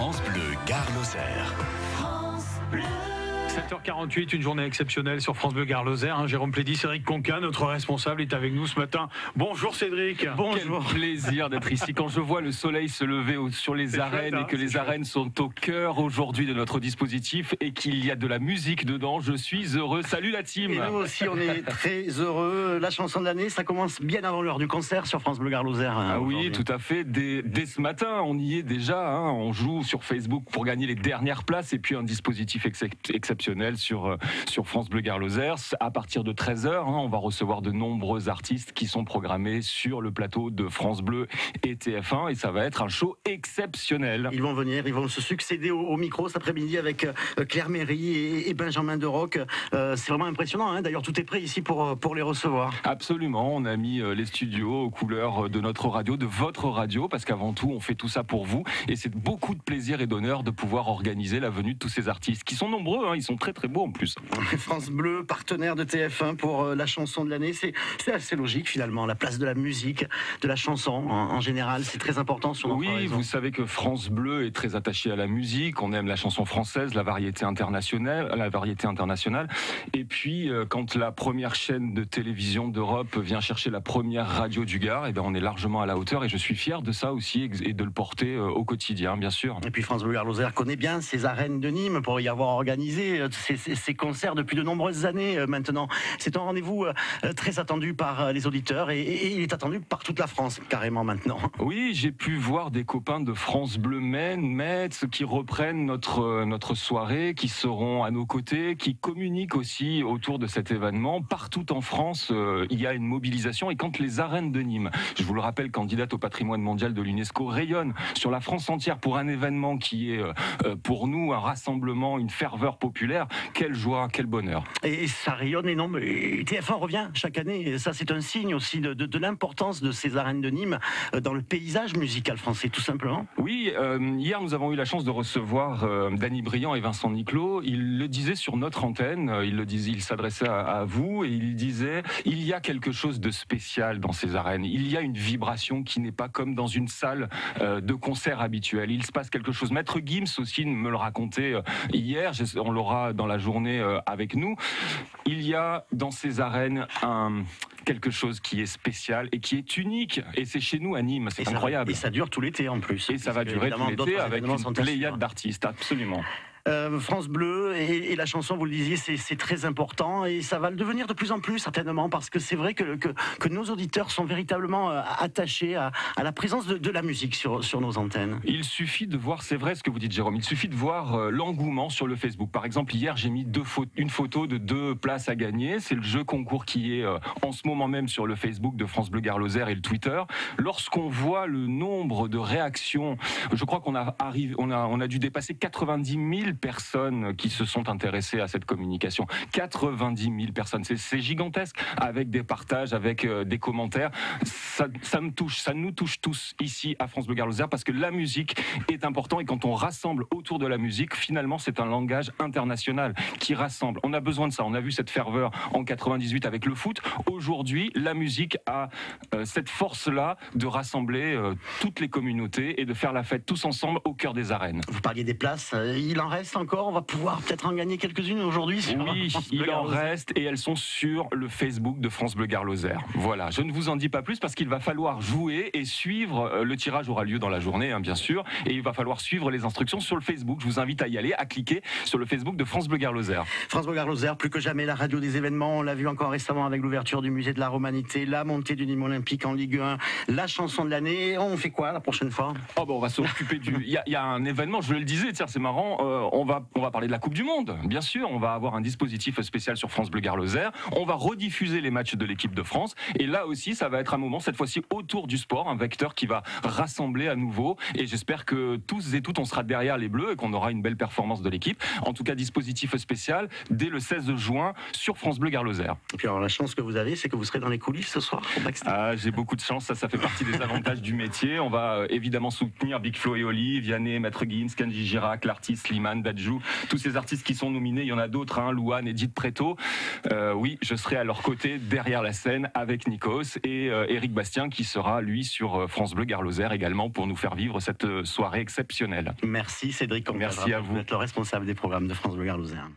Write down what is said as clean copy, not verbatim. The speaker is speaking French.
France Bleu Gare Lozère. 7h48, une journée exceptionnelle sur France Bleu Gare Lozère. Jérôme Plédy, Cédric Conquin, notre responsable, est avec nous ce matin. Bonjour Cédric. Bonjour. Quel plaisir d'être ici. Quand je vois le soleil se lever sur les arènes et que les arènes sont au cœur aujourd'hui de notre dispositif et qu'il y a de la musique dedans, je suis heureux. Salut la team. Et nous aussi, on est très heureux. La chanson de l'année, ça commence bien avant l'heure du concert sur France Bleu Gare Lozère. Ah oui, tout à fait. Dès ce matin, on y est déjà. On joue sur Facebook pour gagner les dernières places et puis un dispositif exceptionnel sur France Bleu Gare Lozère. À partir de 13h, on va recevoir de nombreux artistes qui sont programmés sur le plateau de France Bleu et TF1 et ça va être un show exceptionnel. Ils vont venir, ils vont se succéder au micro cet après-midi avec Claire Méry et Benjamin Deroc. C'est vraiment impressionnant. D'ailleurs, tout est prêt ici pour les recevoir. Absolument. On a mis les studios aux couleurs de notre radio, de votre radio, parce qu'avant tout, on fait tout ça pour vous. Et c'est beaucoup de plaisir et d'honneur de pouvoir organiser la venue de tous ces artistes qui sont nombreux. Ils sont très très beaux en plus. France Bleu, partenaire de TF1 pour la chanson de l'année, c'est assez logique finalement. La place de la musique, de la chanson en général, c'est très important sur notre réseau. Vous savez que France Bleu est très attaché à la musique. On aime la chanson française, la variété internationale. Et puis quand la première chaîne de télévision d'Europe vient chercher la première radio du Gard, on est largement à la hauteur et je suis fier de ça aussi et de le porter au quotidien, bien sûr. Et puis France Bleu Gare Lozère connaît bien ces arènes de Nîmes pour y avoir organisé ces concerts depuis de nombreuses années maintenant. C'est un rendez-vous très attendu par les auditeurs et il est attendu par toute la France carrément maintenant. Oui, j'ai pu voir des copains de France Bleu Metz qui reprennent notre soirée, qui seront à nos côtés, qui communiquent aussi autour de cet événement. Partout en France, il y a une mobilisation et quand les arènes de Nîmes, je vous le rappelle, candidate au patrimoine mondial de l'UNESCO, rayonnent sur la France entière pour un événement qui est pour nous un rassemblement, une ferveur populaire, quelle joie, quel bonheur. Et ça rayonne énorme. Et TF1 revient chaque année. Et ça, c'est un signe aussi de l'importance de ces arènes de Nîmes dans le paysage musical français, tout simplement. Oui, hier, nous avons eu la chance de recevoir Danny Briand et Vincent Niclot. Il le disait sur notre antenne, il s'adressait à vous et il disait il y a quelque chose de spécial dans ces arènes. Il y a une vibration qui n'est pas comme dans une salle de concert habituelle. Il se passe quelque chose. Maître Gims aussi me le racontait hier, on l'aura dans la journée avec nous. Il y a dans ces arènes quelque chose qui est spécial et qui est unique. Et c'est chez nous à Nîmes, c'est incroyable. Et ça dure tout l'été en plus. Et ça va durer tout l'été avec une pléiade d'artistes, absolument. France Bleu et la chanson, vous le disiez, c'est très important et ça va le devenir de plus en plus certainement parce que c'est vrai que nos auditeurs sont véritablement attachés à la présence de la musique sur nos antennes. Il suffit de voir, c'est vrai ce que vous dites Jérôme, il suffit de voir l'engouement sur le Facebook. Par exemple, hier j'ai mis une photo de 2 places à gagner. C'est le jeu concours qui est en ce moment même sur le Facebook de France Bleu Gare Lozère et le Twitter. Lorsqu'on voit le nombre de réactions, je crois qu'on a dû dépasser 90 000 personnes qui se sont intéressées à cette communication. 90 000 personnes, c'est gigantesque, avec des partages, avec des commentaires. Ça me touche, ça nous touche tous ici à France Bleu Gare Lozère parce que la musique est importante et quand on rassemble autour de la musique, finalement c'est un langage international qui rassemble. On a besoin de ça, on a vu cette ferveur en 98 avec le foot. Aujourd'hui, la musique a cette force-là de rassembler toutes les communautés et de faire la fête tous ensemble au cœur des arènes. Vous parliez des places, il en reste encore, on va pouvoir peut-être en gagner quelques-unes aujourd'hui. Oui, il en reste et elles sont sur le Facebook de France Bleu Gare Lozère. Voilà, je ne vous en dis pas plus parce qu'il va falloir jouer et suivre. Le tirage aura lieu dans la journée, bien sûr, et il va falloir suivre les instructions sur le Facebook. Je vous invite à y aller, à cliquer sur le Facebook de France Bleu Gare Lozère. France Bleu Gare Lozère, plus que jamais la radio des événements. On l'a vu encore récemment avec l'ouverture du musée de la Romanité, la montée du Nîmes Olympique en Ligue 1, la chanson de l'année. On fait quoi la prochaine fois? On va s'occuper du... Il y a un événement, je le disais, tiens, c'est marrant, on va parler de la Coupe du Monde, bien sûr. On va avoir un dispositif spécial sur France Bleu Gare Lozère. On va rediffuser les matchs de l'équipe de France. Et là aussi, ça va être un moment, cette fois-ci, autour du sport, un vecteur qui va rassembler à nouveau. Et j'espère que tous et toutes, on sera derrière les Bleus et qu'on aura une belle performance de l'équipe. En tout cas, dispositif spécial dès le 16 juin sur France Bleu Gare Lozère. Et puis alors, la chance que vous avez, c'est que vous serez dans les coulisses ce soir. J'ai beaucoup de chance. Ça fait partie des avantages du métier. On va évidemment soutenir Big Flo et Oli, Vianney, Maître Gims, Kenji Girac, l'artiste Slimane. Johan Dadjou, tous ces artistes qui sont nominés. Il y en a d'autres, hein, Louane, Edith Preto. Oui, je serai à leur côté derrière la scène avec Nikos et Éric Bastien qui sera lui sur France Bleu Gare Lozère également pour nous faire vivre cette soirée exceptionnelle. Merci Cédric. Merci à vous. Vous êtes le responsable des programmes de France Bleu Gare Lozère.